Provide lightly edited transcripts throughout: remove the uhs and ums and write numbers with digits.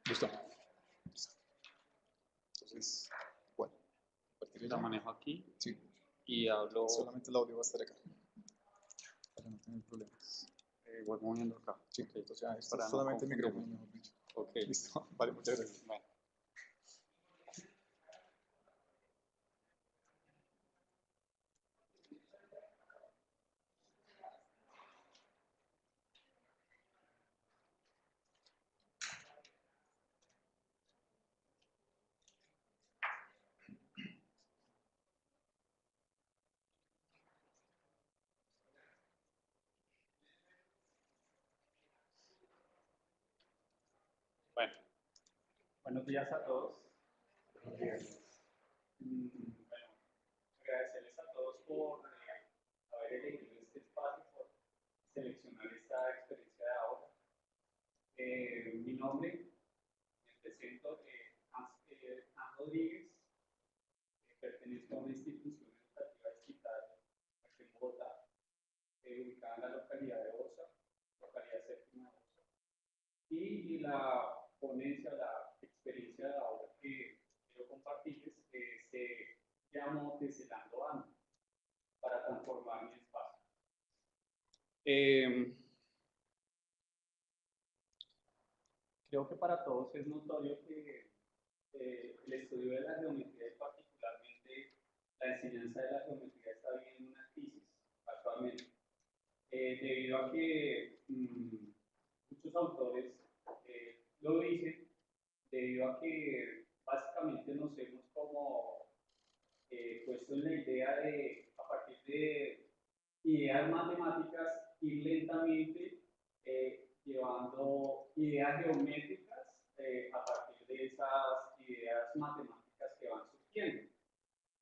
Listo. Entonces, igual. A partir de La ya. manejo aquí Sí. y hablo. Solamente el audio va a estar acá. Para no tener problemas. Voy moviendo acá. Sí. Ok. Entonces ya, esto Para es no solamente el micrófono, confundirme. mejor dicho. Ok. Listo. Vale, muchas gracias. Bueno. Bueno, buenos días a todos. Bueno, agradecerles a todos por haber elegido este espacio, por seleccionar esta experiencia de aula. Mi nombre, me presento, Hans Rodríguez, pertenezco a una institución educativa digital aquí en Bogotá, ubicada en la localidad de Osa, localidad séptima de Osa. Y la ponencia, la experiencia de aula que quiero compartirles se llamó Teselando Ando, para transformar mi espacio. Creo que para todos es notorio que el estudio de la geometría y particularmente la enseñanza de la geometría está viviendo una crisis actualmente, debido a que muchos autores lo dicen, debido a que básicamente nos hemos como puesto en la idea de, a partir de ideas matemáticas, ir lentamente llevando ideas geométricas a partir de esas ideas matemáticas que van surgiendo.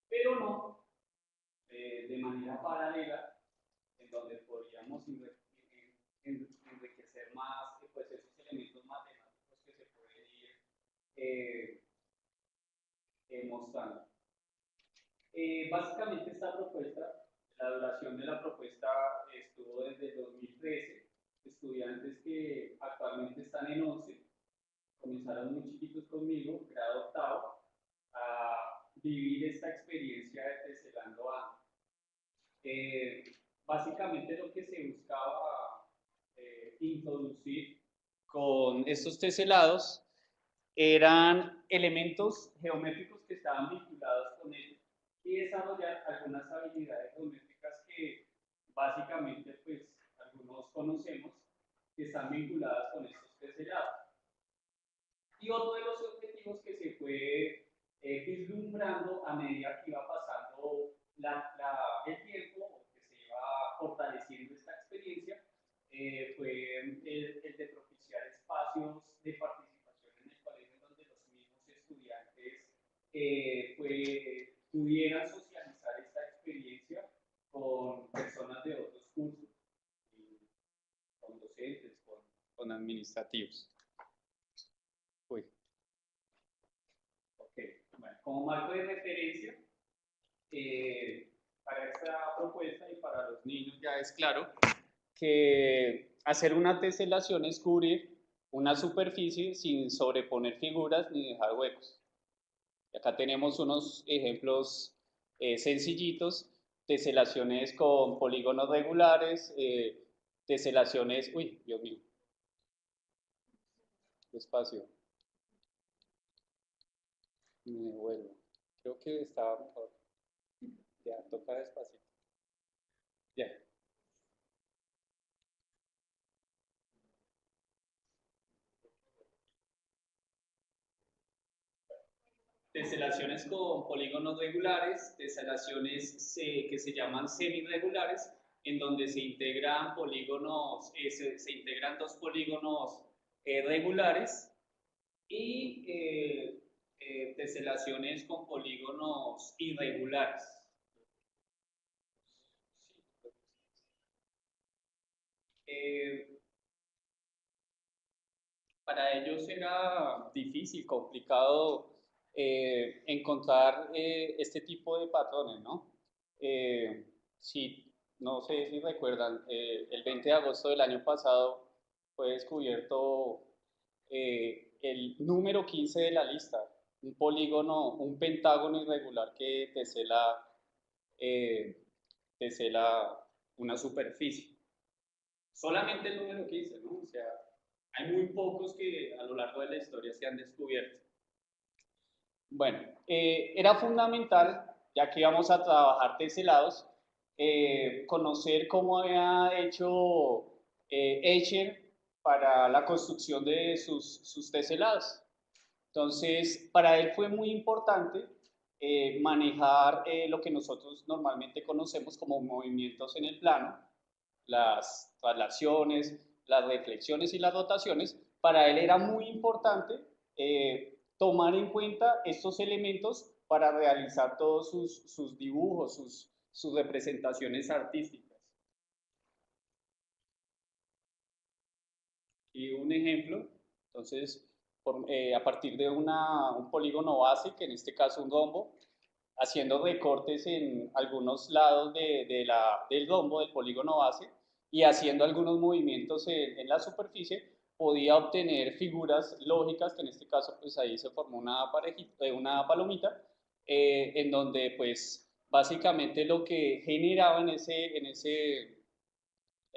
Pero no de manera paralela, en donde podríamos enriquecer más pues, esos elementos matemáticos que se pueden ir mostrando. Básicamente esta propuesta, la duración de la propuesta estuvo desde el 2013, estudiantes que actualmente están en 11, comenzaron muy chiquitos conmigo, grado octavo, a vivir esta experiencia de teselando ando. Básicamente lo que se buscaba introducir con estos teselados eran elementos geométricos que estaban vinculados con ellos y desarrollar algunas habilidades geométricas que básicamente pues algunos conocemos que están vinculadas con estos teselados. Y otro de los objetivos que se fue vislumbrando a medida que iba pasando el tiempo, que se iba fortaleciendo esta experiencia, fue el de propiciar espacios de participación en el colegio donde los mismos estudiantes pudieran socializar esta experiencia con personas de otros cursos, con docentes, con administrativos. Uy. Ok, bueno, como marco de referencia, para esta propuesta y para los niños ya es claro que hacer una teselación es cubrir una superficie sin sobreponer figuras ni dejar huecos. Y acá tenemos unos ejemplos sencillitos, teselaciones con polígonos regulares, teselaciones, uy, Dios mío, despacio, me vuelvo, creo que estaba mejor, ya, toca despacito, ya. Teselaciones con polígonos regulares, teselaciones que se llaman semirregulares, en donde se integran polígonos, se integran dos polígonos regulares y teselaciones con polígonos irregulares. Para ellos era difícil, complicado encontrar este tipo de patrones, ¿no? Si, no sé si recuerdan, el 20 de agosto del año pasado fue descubierto el número 15 de la lista, un polígono, un pentágono irregular que eh, tesela una superficie. Solamente el número 15, ¿no? O sea, hay muy pocos que a lo largo de la historia se han descubierto. Bueno, era fundamental, ya que íbamos a trabajar teselados, conocer cómo había hecho Escher para la construcción de sus teselados. Entonces, para él fue muy importante manejar lo que nosotros normalmente conocemos como movimientos en el plano, las traslaciones, las reflexiones y las rotaciones. Para él era muy importante tomar en cuenta estos elementos para realizar todos sus dibujos, sus representaciones artísticas. Y un ejemplo, entonces, a partir de un polígono base, que en este caso un rombo, haciendo recortes en algunos lados del rombo, del polígono base, y haciendo algunos movimientos en la superficie, podía obtener figuras lógicas, que en este caso pues ahí se formó una palomita, en donde pues básicamente lo que generaba en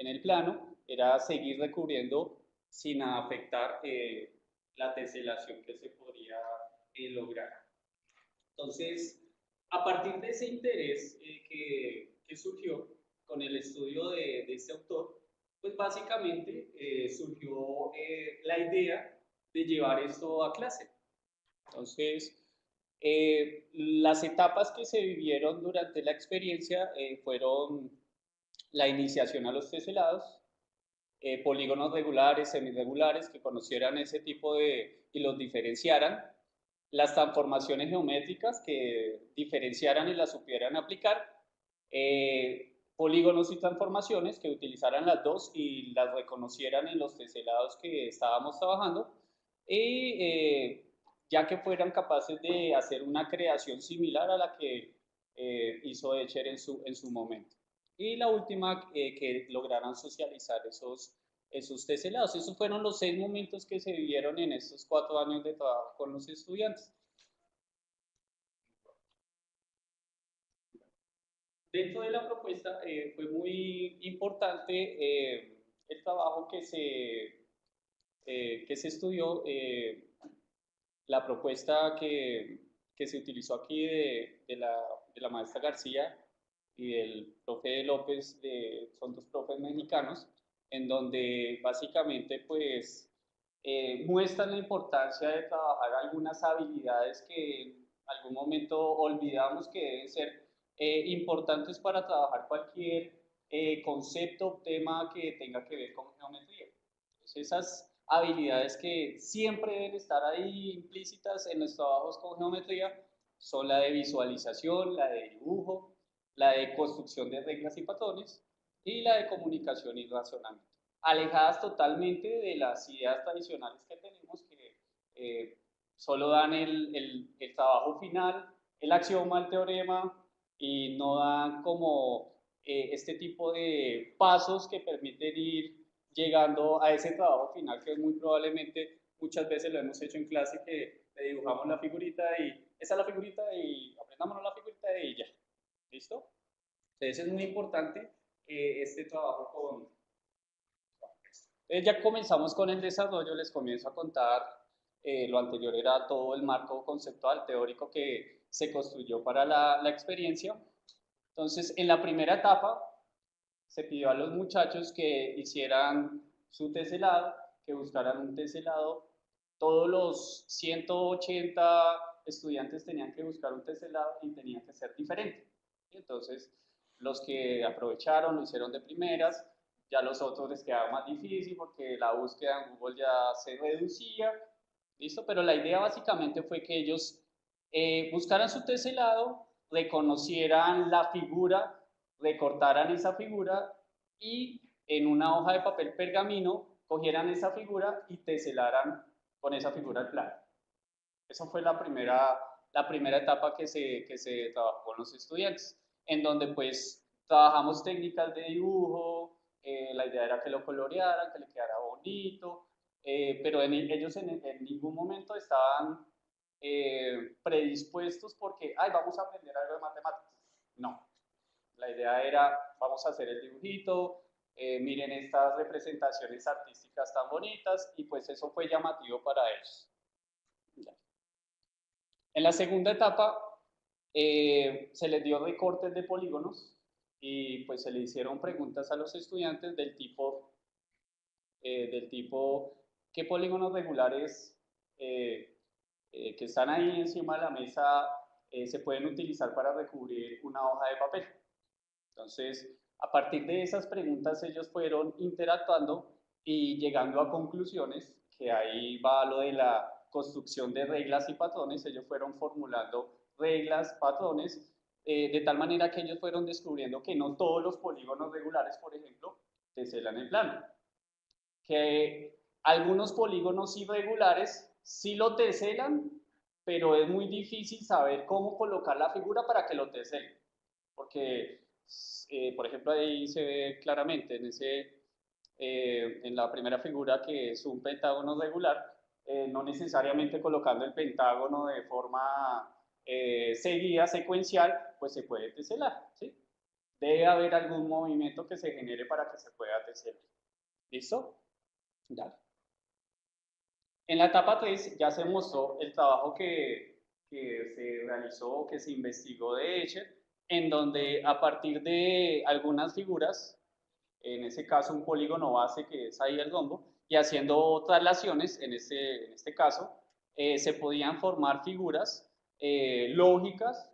el plano era seguir recubriendo sin afectar la teselación que se podría lograr. Entonces, a partir de ese interés que surgió con el estudio de este autor, pues básicamente surgió la idea de llevar esto a clase. Entonces, las etapas que se vivieron durante la experiencia fueron la iniciación a los teselados, polígonos regulares, semirregulares, que conocieran ese tipo y los diferenciaran, las transformaciones geométricas que diferenciaran y las supieran aplicar, polígonos y transformaciones que utilizaran las dos y las reconocieran en los teselados que estábamos trabajando, y ya que fueran capaces de hacer una creación similar a la que hizo Escher en su momento. Y la última, que lograran socializar esos teselados. Esos fueron los 6 momentos que se vivieron en estos 4 años de trabajo con los estudiantes. Dentro de la propuesta fue muy importante el trabajo que se estudió, la propuesta que se utilizó aquí de la maestra García y del profe López, son dos profes mexicanos, en donde básicamente pues muestran la importancia de trabajar algunas habilidades que en algún momento olvidamos que deben ser importantes para trabajar cualquier concepto o tema que tenga que ver con geometría. Entonces, esas habilidades que siempre deben estar ahí implícitas en los trabajos con geometría son la de visualización, la de dibujo, la de construcción de reglas y patrones y la de comunicación y razonamiento, alejadas totalmente de las ideas tradicionales que tenemos que solo dan el trabajo final, el axioma, el teorema, y no dan como este tipo de pasos que permiten ir llegando a ese trabajo final, que muy probablemente muchas veces lo hemos hecho en clase, que le dibujamos la figurita y esa es la figurita y aprendámonos la figurita y ya. ¿Listo? Entonces es muy importante este trabajo con esto. Entonces ya comenzamos con el desarrollo, les comienzo a contar, lo anterior era todo el marco conceptual, teórico que se construyó para la experiencia. Entonces, en la primera etapa se pidió a los muchachos que hicieran su teselado, que buscaran un teselado. Todos los 180 estudiantes tenían que buscar un teselado y tenía que ser diferente. Y entonces, los que aprovecharon lo hicieron de primeras, ya los otros les quedaba más difícil porque la búsqueda en Google ya se reducía, ¿listo? Pero la idea básicamente fue que ellos buscaran su teselado, reconocieran la figura, recortaran esa figura y en una hoja de papel pergamino cogieran esa figura y teselaran con esa figura el plano. Esa fue la primera etapa que se trabajó con los estudiantes, en donde pues trabajamos técnicas de dibujo, la idea era que lo colorearan, que le quedara bonito, pero ellos en ningún momento estaban predispuestos porque, ay, vamos a aprender algo de matemáticas. No, la idea era, vamos a hacer el dibujito, miren estas representaciones artísticas tan bonitas, y pues eso fue llamativo para ellos. En la segunda etapa se les dio recortes de polígonos y pues se le hicieron preguntas a los estudiantes del tipo ¿qué polígonos regulares que están ahí encima de la mesa se pueden utilizar para recubrir una hoja de papel? Entonces, a partir de esas preguntas ellos fueron interactuando y llegando a conclusiones, que ahí va lo de la construcción de reglas y patrones. Ellos fueron formulando reglas, patrones, de tal manera que ellos fueron descubriendo que no todos los polígonos regulares, por ejemplo, teselan el plano, que algunos polígonos irregulares sí lo teselan, pero es muy difícil saber cómo colocar la figura para que lo teselen, porque, por ejemplo, ahí se ve claramente en la primera figura, que es un pentágono regular, no necesariamente colocando el pentágono de forma seguida, secuencial, pues se puede teselar, ¿sí? Debe haber algún movimiento que se genere para que se pueda teselar. ¿Listo? Dale. En la etapa 3 ya se mostró el trabajo que se realizó, que se investigó de Escher, en donde a partir de algunas figuras, en ese caso un polígono base que es ahí el rombo, y haciendo traslaciones, en este caso, se podían formar figuras lógicas,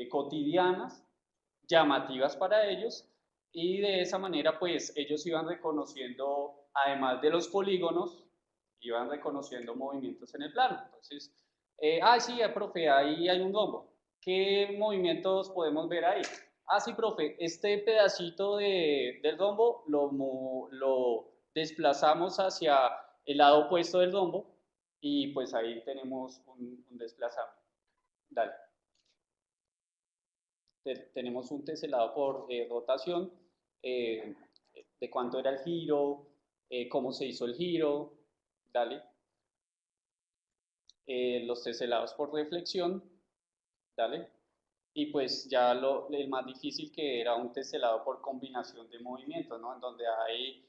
cotidianas, llamativas para ellos, y de esa manera pues ellos iban reconociendo, además de los polígonos, iban reconociendo movimientos en el plano. Entonces, sí, profe, ahí hay un rombo. ¿Qué movimientos podemos ver ahí? Sí, profe, este pedacito del rombo lo desplazamos hacia el lado opuesto del rombo y pues ahí tenemos un desplazamiento. Dale. Tenemos un teselado por rotación, eh, de cuánto era el giro, cómo se hizo el giro, dale. Los teselados por reflexión, dale. Y pues ya el más difícil, que era un teselado por combinación de movimientos, ¿no? En donde hay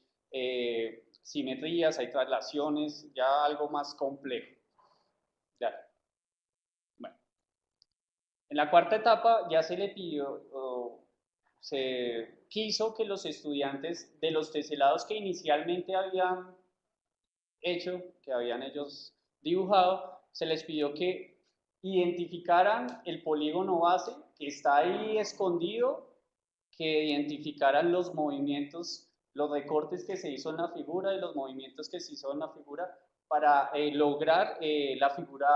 simetrías, hay traslaciones, ya algo más complejo. Dale. Bueno. En la cuarta etapa ya se le pidió, se quiso que los estudiantes de los teselados que inicialmente habían hecho, que habían ellos dibujado, se les pidió que identificaran el polígono base que está ahí escondido, que identificaran los movimientos, los recortes que se hizo en la figura y los movimientos que se hizo en la figura para lograr la figura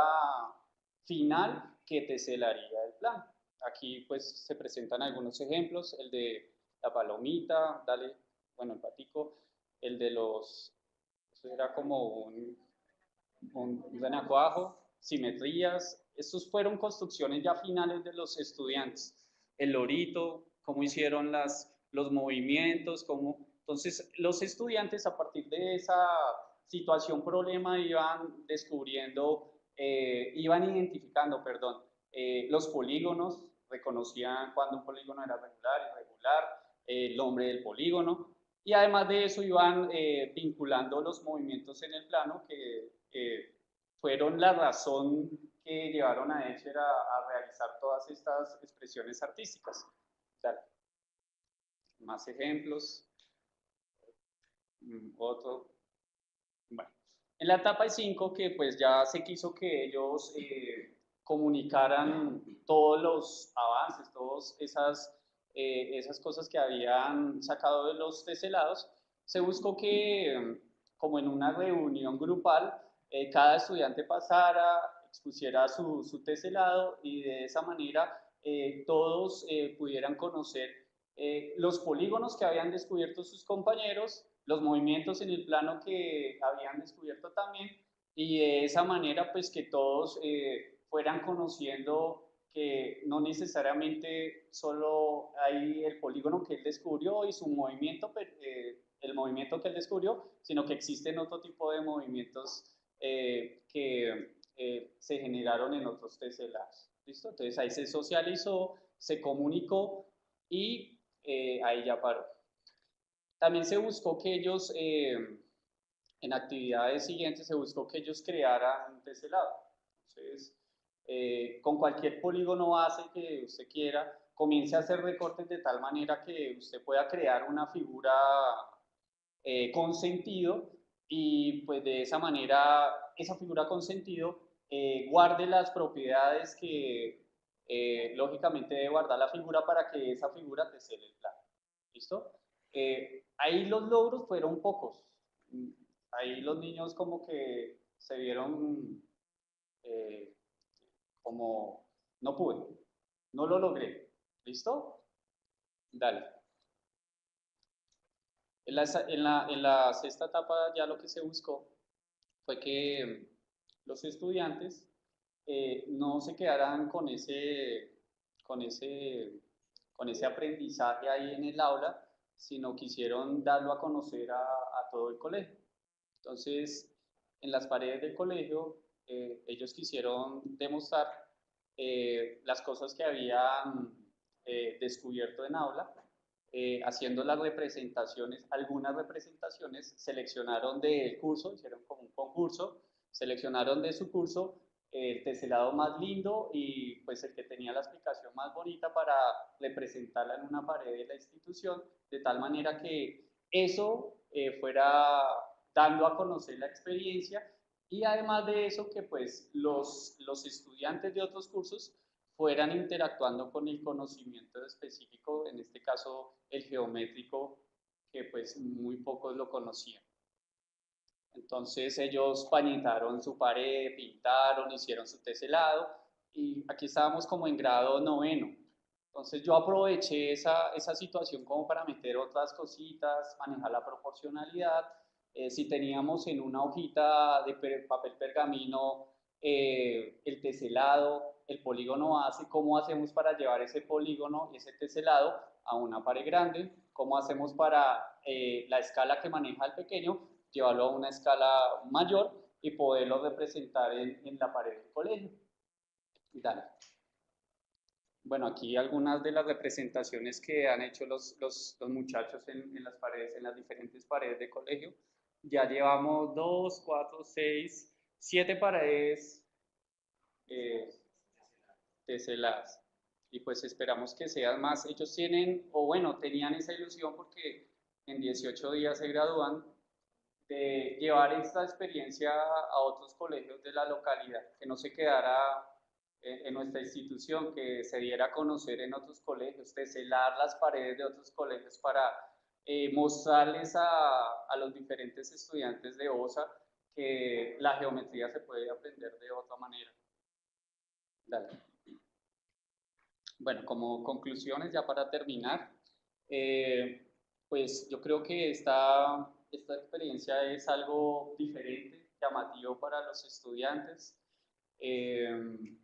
final que teselaría el plano. Aquí pues se presentan algunos ejemplos, el de la palomita, dale, bueno, el patico, el de los, eso era como un renacuajo, simetrías. Estos fueron construcciones ya finales de los estudiantes. El lorito, cómo hicieron los movimientos, entonces los estudiantes a partir de esa situación problema iban descubriendo, iban identificando, perdón, los polígonos, reconocían cuando un polígono era regular, irregular, el nombre del polígono, y además de eso iban vinculando los movimientos en el plano que fueron la razón que llevaron a Escher a realizar todas estas expresiones artísticas. Dale. Más ejemplos. Otro. Bueno. En la etapa 5, que pues ya se quiso que ellos comunicaran todos los avances, todas esas cosas que habían sacado de los teselados, se buscó que, como en una reunión grupal, cada estudiante pasara, expusiera su teselado, y de esa manera todos pudieran conocer los polígonos que habían descubierto sus compañeros, los movimientos en el plano que habían descubierto también, y de esa manera pues que todos fueran conociendo que no necesariamente solo hay el polígono que él descubrió y su movimiento el movimiento que él descubrió, sino que existen otro tipo de movimientos que se generaron en otros teselados. ¿Listo? Entonces ahí se socializó, se comunicó y ahí ya paró. También se buscó que ellos, en actividades siguientes, se buscó que ellos crearan un teselado. Entonces, con cualquier polígono base que usted quiera, comience a hacer recortes de tal manera que usted pueda crear una figura con sentido y pues de esa manera, esa figura con sentido guarde las propiedades que lógicamente debe guardar la figura para que esa figura te cele el plano. ¿Listo? Ahí los logros fueron pocos. Ahí los niños como que se vieron eh, como, no pude, no lo logré. ¿Listo? Dale. En la sexta etapa ya lo que se buscó fue que los estudiantes no se quedaran con ese, con ese aprendizaje ahí en el aula, sino quisieron darlo a conocer a todo el colegio. Entonces, en las paredes del colegio, ellos quisieron demostrar las cosas que habían descubierto en aula, haciendo las representaciones, algunas representaciones, seleccionaron del curso, hicieron como un concurso, seleccionaron de su curso el teselado más lindo y pues el que tenía la explicación más bonita para representarla en una pared de la institución, de tal manera que eso fuera dando a conocer la experiencia y además de eso que pues los estudiantes de otros cursos fueran interactuando con el conocimiento específico, en este caso el geométrico, que pues muy pocos lo conocían. Entonces ellos pañetaron su pared, pintaron, hicieron su teselado y aquí estábamos como en grado noveno. Entonces yo aproveché esa situación como para meter otras cositas, manejar la proporcionalidad. Si teníamos en una hojita de papel pergamino el teselado, el polígono base, ¿cómo hacemos para llevar ese polígono, ese teselado a una pared grande? ¿Cómo hacemos para la escala que maneja el pequeño, llevarlo a una escala mayor y poderlo representar en la pared del colegio? Dale. Bueno, aquí algunas de las representaciones que han hecho los muchachos en las paredes, en las diferentes paredes de colegio. Ya llevamos 2, 4, 6, 7 paredes eh, teseladas. Y pues esperamos que sean más. Ellos tienen, o bueno, tenían esa ilusión porque en 18 días se gradúan, de llevar esta experiencia a otros colegios de la localidad, que no se quedara en nuestra institución, que se diera a conocer en otros colegios, teselar las paredes de otros colegios para mostrarles a los diferentes estudiantes de OSA que la geometría se puede aprender de otra manera. Dale. Bueno, como conclusiones ya para terminar, pues yo creo que esta experiencia es algo diferente, llamativo para los estudiantes. Eh,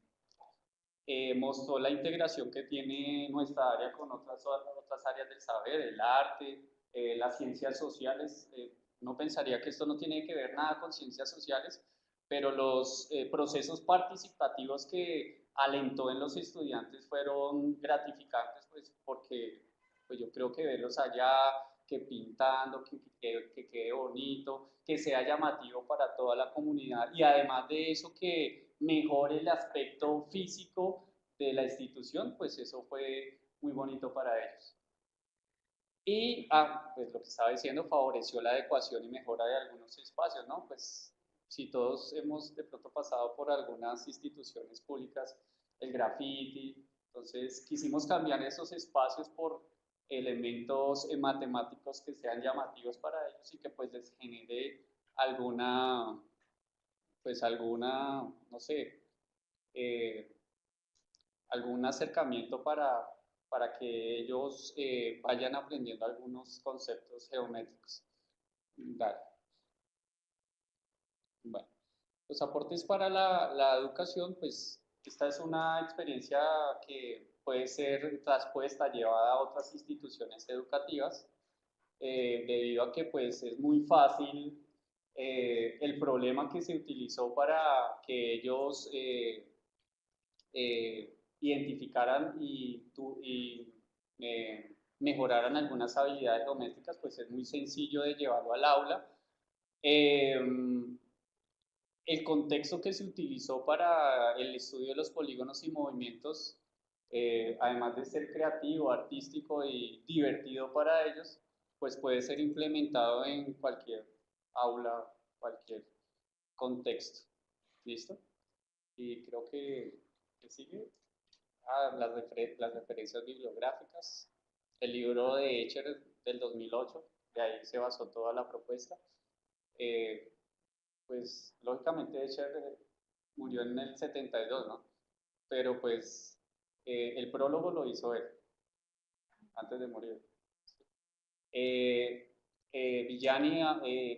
Mostró la integración que tiene nuestra área con otras áreas del saber, el arte, las ciencias sociales. No pensaría que esto no tiene que ver nada con ciencias sociales, pero los procesos participativos que alentó en los estudiantes fueron gratificantes, pues porque pues yo creo que verlos allá, que pintando, que quede bonito, que sea llamativo para toda la comunidad y además de eso que mejore el aspecto físico de la institución, pues eso fue muy bonito para ellos. Y, pues lo que estaba diciendo, favoreció la adecuación y mejora de algunos espacios, ¿no? Pues si todos hemos de pronto pasado por algunas instituciones públicas, el graffiti, entonces quisimos cambiar esos espacios por elementos matemáticos que sean llamativos para ellos y que pues les genere alguna, no sé, eh, algún acercamiento para que ellos vayan aprendiendo algunos conceptos geométricos. Dale. Bueno, los aportes para la educación, pues esta es una experiencia que puede ser traspuesta, llevada a otras instituciones educativas. debido a que pues es muy fácil el problema que se utilizó para que ellos identificaran mejoraran algunas habilidades geométricas, pues es muy sencillo de llevarlo al aula. Eh, el contexto que se utilizó para el estudio de los polígonos y movimientos, además de ser creativo, artístico y divertido para ellos, pues puede ser implementado en cualquier aula, cualquier contexto. ¿Listo? Y creo que sigue las referencias bibliográficas. El libro de Escher del 2008, de ahí se basó toda la propuesta. Pues lógicamente Escher murió en el 72, ¿no? Pero pues el prólogo lo hizo él, antes de morir. Eh, Villani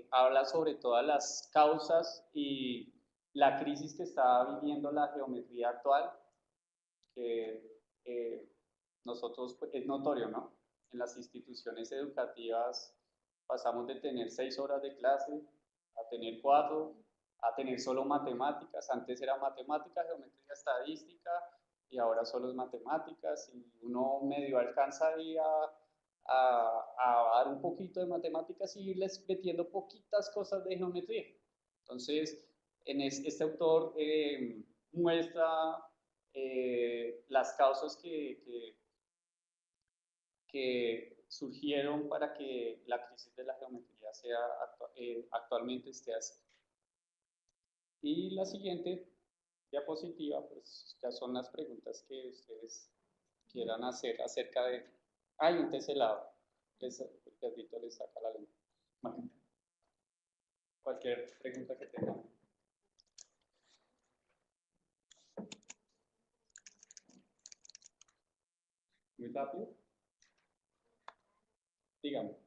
habla sobre todas las causas y la crisis que está viviendo la geometría actual, que nosotros, pues, es notorio, ¿no? En las instituciones educativas pasamos de tener 6 horas de clase a tener 4, a tener solo matemáticas. Antes era matemática, geometría, estadística, y ahora solo es matemáticas, y uno medio alcanza ahí a dar un poquito de matemáticas y irles metiendo poquitas cosas de geometría. Entonces, este autor muestra las causas que surgieron para que la crisis de la geometría sea actualmente esté así. Y la siguiente diapositiva, pues ya son las preguntas que ustedes quieran hacer acerca de... Hay un teselado, el perrito le saca la lengua. Bueno, cualquier pregunta que tengan. Muy rápido. Dígame.